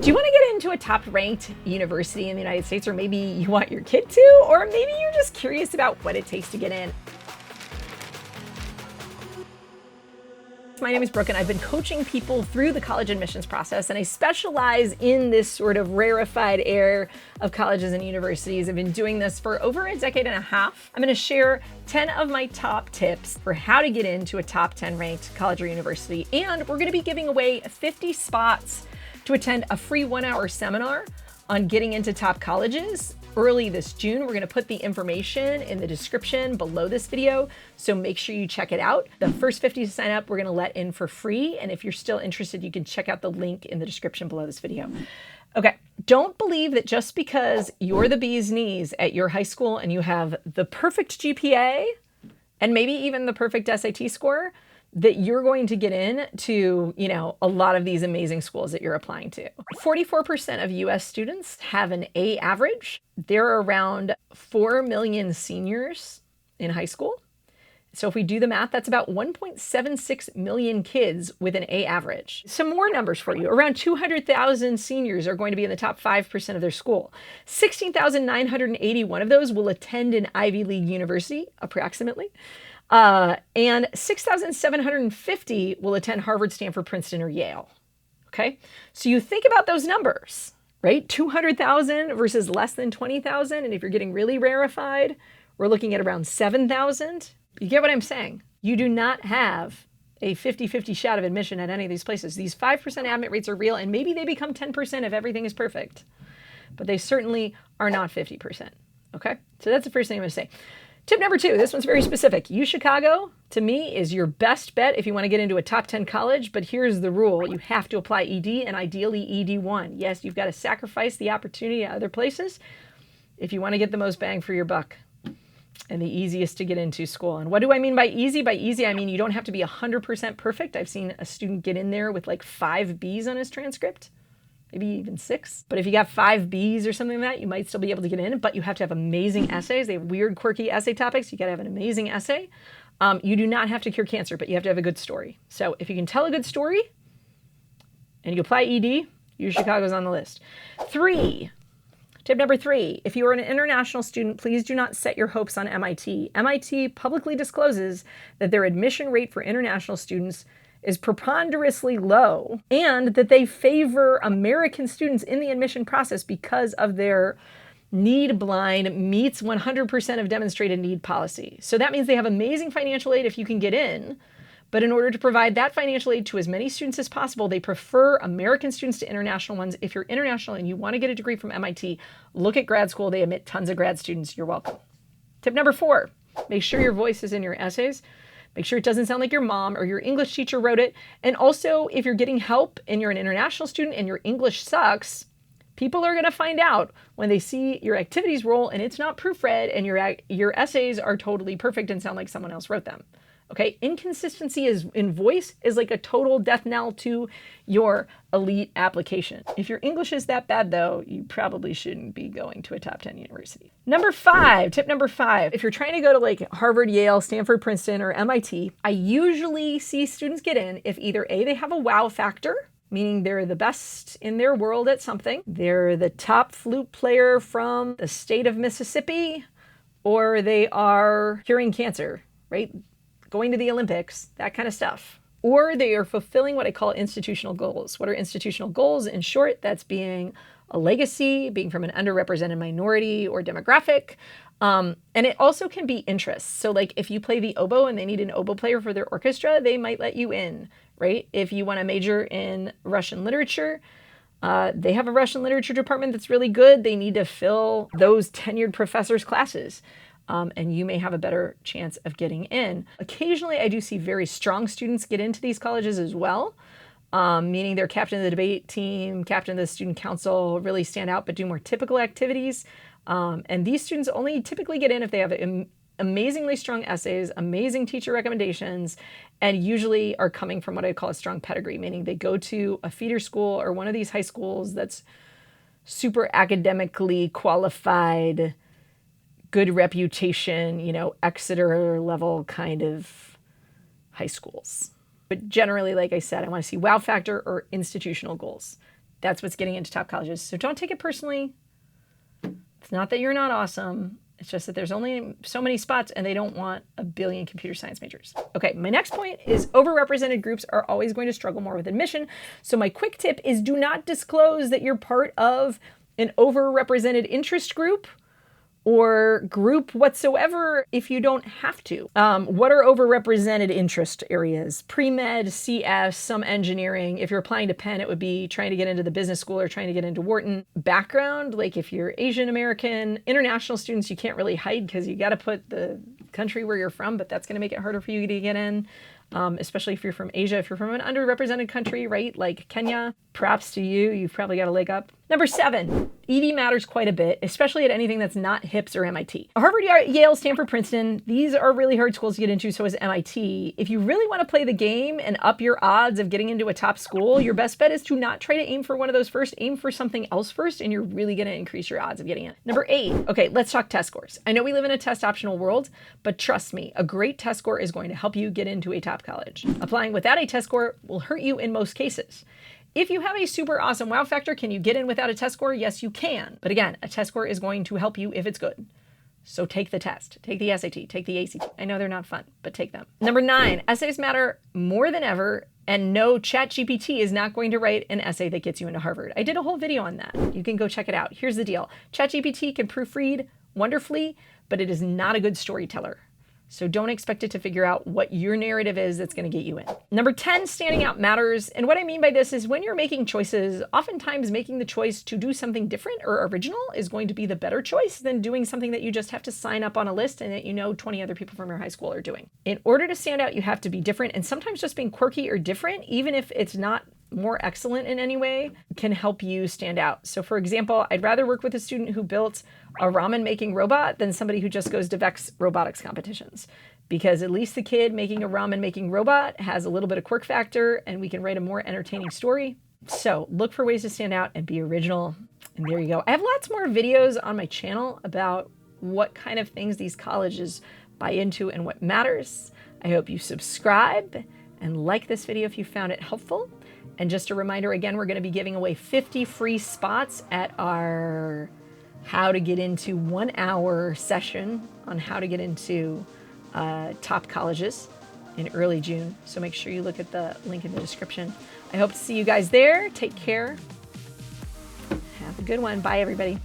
Do you want to get into a top-ranked university in the United States, or maybe you want your kid to, or maybe you're just curious about what it takes to get in? My name is Brooke, and I've been coaching people through the college admissions process, and I specialize in this sort of rarefied air of colleges and universities. I've been doing this for over a decade and a half. I'm going to share 10 of my top tips for how to get into a top 10 ranked college or university, and we're going to be giving away 50 spots to attend a free 1-hour seminar on getting into top colleges early this June. We're going to put the information in the description below this video, so make sure you check it out. The first 50 to sign up, we're going to let in for free, and if you're still interested, you can check out the link in the description below this video. Okay, don't believe that just because you're the bee's knees at your high school and you have the perfect GPA and maybe even the perfect SAT score, that you're going to get in to, a lot of these amazing schools that you're applying to. 44% of US students have an A average. There are around 4 million seniors in high school. So if we do the math, that's about 1.76 million kids with an A average. Some more numbers for you. Around 200,000 seniors are going to be in the top 5% of their school. 16,981 of those will attend an Ivy League university, approximately. And 6,750 will attend Harvard, Stanford, Princeton, or Yale. Okay, so you think about those numbers, right? 200,000 versus less than 20,000. And if you're getting really rarefied, we're looking at around 7,000. You get what I'm saying? You do not have a 50-50 shot of admission at any of these places. These 5% admit rates are real, and maybe they become 10% if everything is perfect. But they certainly are not 50%. Okay, so that's the first thing I'm going to say. Tip number 2, this one's very specific. UChicago, to me, is your best bet if you want to get into a top 10 college, but here's the rule. You have to apply ED, and ideally ED1. Yes, you've got to sacrifice the opportunity at other places if you want to get the most bang for your buck and the easiest to get into school. And what do I mean by easy? By easy, I mean you don't have to be 100% perfect. I've seen a student get in there with like 5 Bs on his transcript. Maybe even 6. But if you got 5 Bs or something like that, you might still be able to get in, but you have to have amazing essays. They have weird, quirky essay topics. You got to have an amazing essay. You do not have to cure cancer, but you have to have a good story. So if you can tell a good story and you apply ED, UChicago's on the list. Tip number 3, if you are an international student, please do not set your hopes on MIT. MIT publicly discloses that their admission rate for international students is preponderously low, and that they favor American students in the admission process because of their need blind meets 100% of demonstrated need policy. So that means they have amazing financial aid if you can get in, but in order to provide that financial aid to as many students as possible, they prefer American students to international ones. If you're international and you want to get a degree from MIT, look at grad school. They admit tons of grad students. You're welcome. Tip number 4, make sure your voice is in your essays. Make sure it doesn't sound like your mom or your English teacher wrote it. And also, if you're getting help and you're an international student and your English sucks, people are going to find out when they see your activities roll and it's not proofread and your essays are totally perfect and sound like someone else wrote them. Okay, inconsistency in voice is like a total death knell to your elite application. If your English is that bad, though, you probably shouldn't be going to a top 10 university. Tip number 5, if you're trying to go to like Harvard, Yale, Stanford, Princeton, or MIT, I usually see students get in if either A, they have a wow factor, meaning they're the best in their world at something, they're the top flute player from the state of Mississippi, or they are curing cancer, right? Going to the Olympics, that kind of stuff. Or they are fulfilling what I call institutional goals. What are institutional goals? In short, that's being a legacy, being from an underrepresented minority or demographic. And it also can be interests. So like if you play the oboe and they need an oboe player for their orchestra, they might let you in, right? If you want to major in Russian literature, they have a Russian literature department that's really good. They need to fill those tenured professors' classes. And you may have a better chance of getting in. Occasionally, I do see very strong students get into these colleges as well, meaning they're captain of the debate team, captain of the student council, really stand out, but do more typical activities. And these students only typically get in if they have amazingly strong essays, amazing teacher recommendations, and usually are coming from what I call a strong pedigree, meaning they go to a feeder school or one of these high schools that's super academically qualified, good reputation, Exeter level kind of high schools. But generally, like I said, I want to see wow factor or institutional goals. That's what's getting into top colleges. So don't take it personally. It's not that you're not awesome. It's just that there's only so many spots and they don't want a billion computer science majors. Okay, my next point is overrepresented groups are always going to struggle more with admission. So my quick tip is do not disclose that you're part of an overrepresented interest group or group whatsoever if you don't have to. What are overrepresented interest areas? Pre-med, CS, some engineering. If you're applying to Penn, it would be trying to get into the business school or trying to get into Wharton. Background, like if you're Asian American, international students, you can't really hide because you got to put the country where you're from, but that's going to make it harder for you to get in. Especially if you're from Asia, if you're from an underrepresented country, right? Like Kenya, props to you. You've probably got a leg up. Number 7, ED matters quite a bit, especially at anything that's not HIPS or MIT. Harvard, Yale, Stanford, Princeton, these are really hard schools to get into, so is MIT. If you really want to play the game and up your odds of getting into a top school, your best bet is to not try to aim for one of those first, aim for something else first, and you're really going to increase your odds of getting in. Number 8, okay, let's talk test scores. I know we live in a test optional world, but trust me, a great test score is going to help you get into a top college. Applying without a test score will hurt you in most cases. If you have a super awesome wow factor, can you get in without a test score? Yes, you can. But again, a test score is going to help you if it's good. So take the test, take the SAT, take the ACT. I know they're not fun, but take them. Number 9, essays matter more than ever. And no, ChatGPT is not going to write an essay that gets you into Harvard. I did a whole video on that. You can go check it out. Here's the deal. ChatGPT can proofread wonderfully, but it is not a good storyteller. So don't expect it to figure out what your narrative is that's going to get you in. Number 10, standing out matters. And what I mean by this is when you're making choices, oftentimes making the choice to do something different or original is going to be the better choice than doing something that you just have to sign up on a list and that you know 20 other people from your high school are doing. In order to stand out, you have to be different, and sometimes just being quirky or different, even if it's not more excellent in any way, can help you stand out. So for example, I'd rather work with a student who built a ramen making robot than somebody who just goes to VEX robotics competitions, because at least the kid making a ramen making robot has a little bit of quirk factor and we can write a more entertaining story. So look for ways to stand out and be original. And there you go. I have lots more videos on my channel about what kind of things these colleges buy into and what matters. I hope you subscribe and like this video if you found it helpful. And just a reminder, again, we're going to be giving away 50 free spots at our how to get into 1 hour session on how to get into top colleges in early June. So make sure you look at the link in the description. I hope to see you guys there. Take care. Have a good one. Bye, everybody.